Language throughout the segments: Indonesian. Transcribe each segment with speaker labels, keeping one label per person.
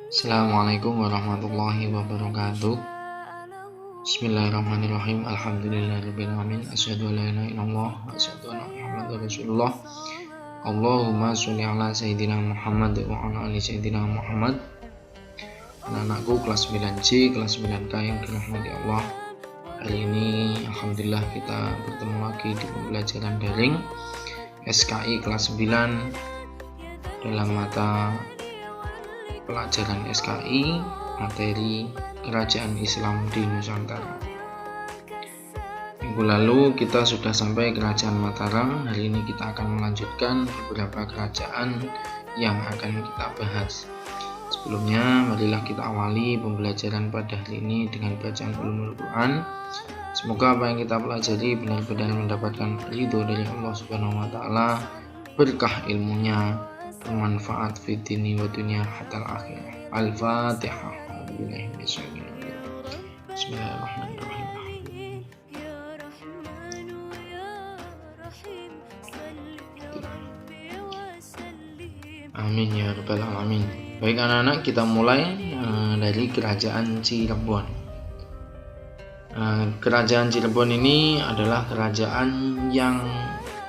Speaker 1: Assalamualaikum warahmatullahi wabarakatuh. Bismillahirrahmanirrahim. Alhamdulillahirabbil alamin. Asyhadu an la ilaha illallah wa asyhadu anna Muhammadar Rasulullah. Allahumma sholli ala sayyidina Muhammad wa ala ali sayyidina Muhammad. Anak-anakku kelas 9C, kelas 9K yang dirahmati Allah. Hari ini alhamdulillah kita bertemu lagi di pembelajaran daring SKI kelas 9 dalam mata pelajaran SKI materi Kerajaan Islam di Nusantara. Minggu lalu kita sudah sampai Kerajaan Mataram. Hari ini kita akan melanjutkan beberapa kerajaan yang akan kita bahas. Sebelumnya marilah kita awali pembelajaran pada hari ini dengan bacaan ulumul Quran. Semoga apa yang kita pelajari benar-benar mendapatkan ridho dari Allah Subhanahu wa taala, berkah ilmunya, bermanfaat fi dini wa dunya hatta akhirah. Al-Fatihah. Bismillahirrahmanirrahim. Amin ya rabbal alamin. Baik anak-anak, kita mulai dari Kerajaan Cirebon. Kerajaan Cirebon ini adalah kerajaan yang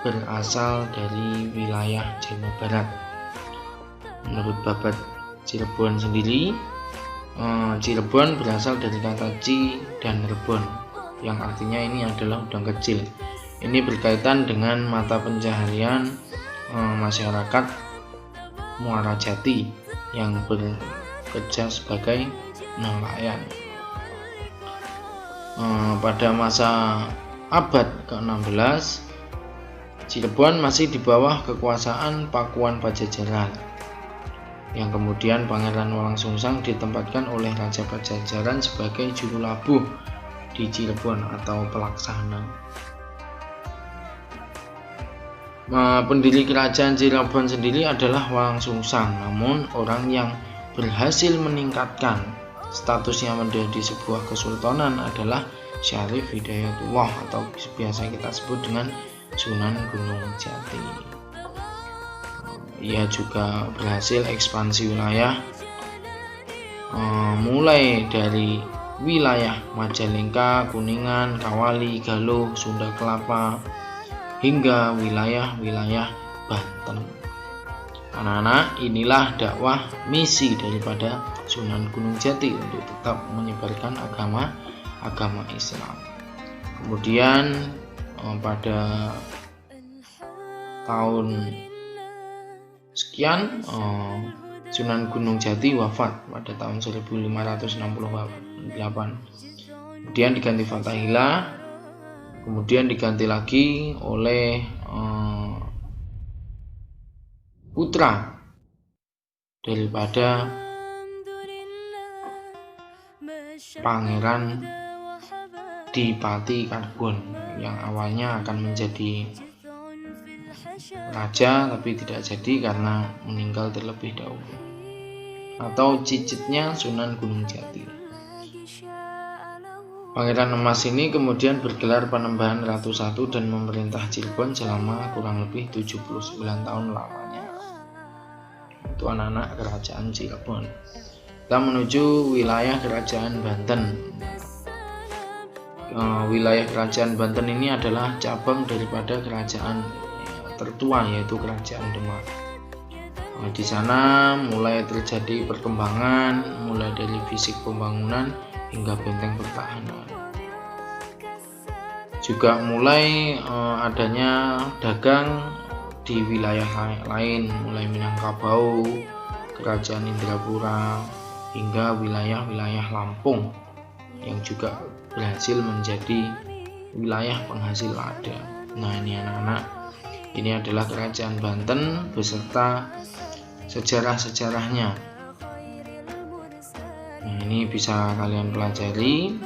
Speaker 1: berasal dari wilayah Jawa Barat. Menurut Babat Cirebon sendiri, Cirebon berasal dari kata Ci dan Rebon, yang artinya ini adalah udang kecil. Ini berkaitan dengan mata pencaharian masyarakat Muara Jati yang bekerja sebagai nelayan. Pada masa abad ke-16, Cirebon masih di bawah kekuasaan Pakuan Pajajaran, yang kemudian Pangeran Walangsungsang ditempatkan oleh Raja Pajajaran sebagai juru labuh di Cirebon atau pelaksana. Pendiri Kerajaan Cirebon sendiri adalah Walangsungsang, namun orang yang berhasil meningkatkan statusnya menjadi sebuah kesultanan adalah Syarif Hidayatullah atau biasa kita sebut dengan Sunan Gunung Jati. Ia juga berhasil ekspansi wilayah mulai dari wilayah Majalengka, Kuningan, Kawali, Galuh, Sunda Kelapa hingga wilayah-wilayah Banten. Anak-anak, inilah dakwah misi daripada Sunan Gunung Jati untuk tetap menyebarkan agama Islam. Kemudian pada tahun sekian Sunan Gunung Jati wafat pada tahun 1568. Kemudian diganti Fathahillah, kemudian diganti lagi oleh putra daripada Pangeran Dipati Karbon yang awalnya akan menjadi raja tapi tidak jadi karena meninggal terlebih dahulu, atau cicitnya Sunan Gunung Jati. Pangeran Emas ini kemudian bergelar Panembahan Ratu I dan memerintah Cirebon selama kurang lebih 79 tahun lamanya. Itu anak-anak Kerajaan Cirebon. Kita menuju wilayah Kerajaan Banten. Wilayah Kerajaan Banten ini adalah cabang daripada kerajaan tertua, yaitu Kerajaan Demak. Di sana mulai terjadi perkembangan, mulai dari fisik pembangunan hingga benteng pertahanan. Juga mulai adanya dagang di wilayah lain, mulai Minangkabau, Kerajaan Indrapura, hingga wilayah-wilayah Lampung yang juga berhasil menjadi wilayah penghasil lada. Nah, ini anak-anak, ini adalah Kerajaan Banten beserta sejarah-sejarahnya. Nah, ini bisa kalian pelajari.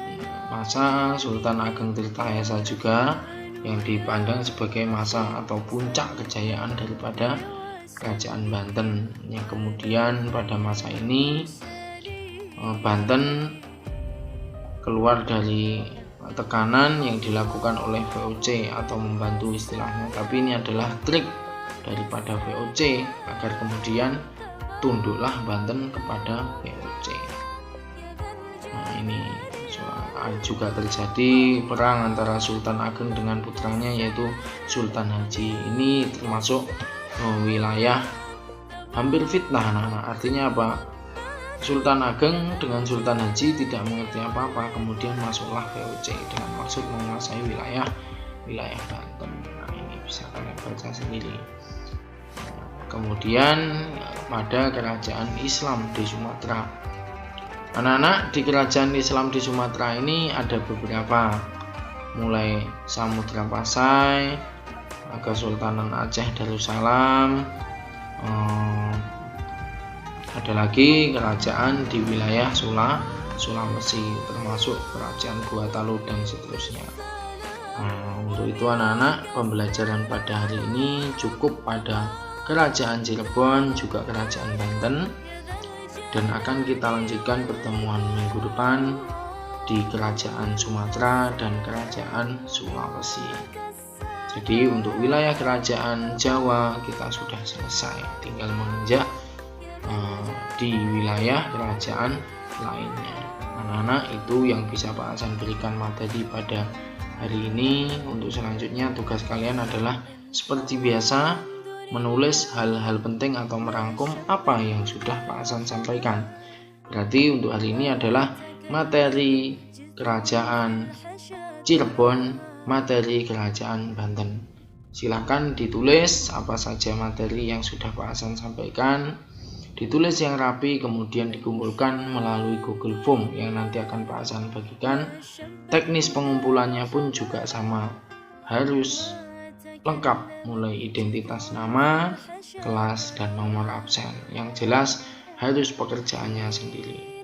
Speaker 1: Masa Sultan Ageng Tirtayasa juga yang dipandang sebagai masa atau puncak kejayaan daripada Kerajaan Banten, yang kemudian pada masa ini Banten keluar dari tekanan yang dilakukan oleh VOC atau membantu istilahnya, tapi ini adalah trik daripada VOC agar kemudian tunduklah Banten kepada VOC. Nah, ini juga terjadi perang antara Sultan Ageng dengan putranya yaitu Sultan Haji. Ini termasuk wilayah hampir fitnah anak-anak. Artinya apa? Sultan Ageng dengan Sultan Haji tidak mengerti apa-apa, kemudian masuklah VOC dengan maksud menguasai wilayah Banten. Nah, ini bisa kalian baca sendiri. Kemudian pada kerajaan Islam di Sumatera. Anak-anak, di kerajaan Islam di Sumatera ini ada beberapa, mulai Samudra Pasai, Kesultanan Aceh Darussalam, ada lagi kerajaan di wilayah Sulawesi, termasuk kerajaan Gua Talu dan seterusnya. Untuk itu anak-anak, pembelajaran pada hari ini cukup pada kerajaan Cirebon juga kerajaan Banten, dan akan kita lanjutkan pertemuan minggu depan di kerajaan Sumatera dan kerajaan Sulawesi. Jadi untuk wilayah kerajaan Jawa kita sudah selesai, tinggal menginjak di wilayah kerajaan lainnya. Anak-anak, itu yang bisa Pak Hasan berikan materi pada hari ini. Untuk selanjutnya tugas kalian adalah seperti biasa menulis hal-hal penting atau merangkum apa yang sudah Pak Hasan sampaikan. Berarti untuk hari ini adalah materi kerajaan Cirebon, materi kerajaan Banten. Silakan ditulis apa saja materi yang sudah Pak Hasan sampaikan, ditulis yang rapi, kemudian dikumpulkan melalui Google Form yang nanti akan Pak Hasan bagikan. Teknis pengumpulannya pun juga sama, harus lengkap, mulai identitas nama, kelas, dan nomor absen. Yang jelas harus pekerjaannya sendiri.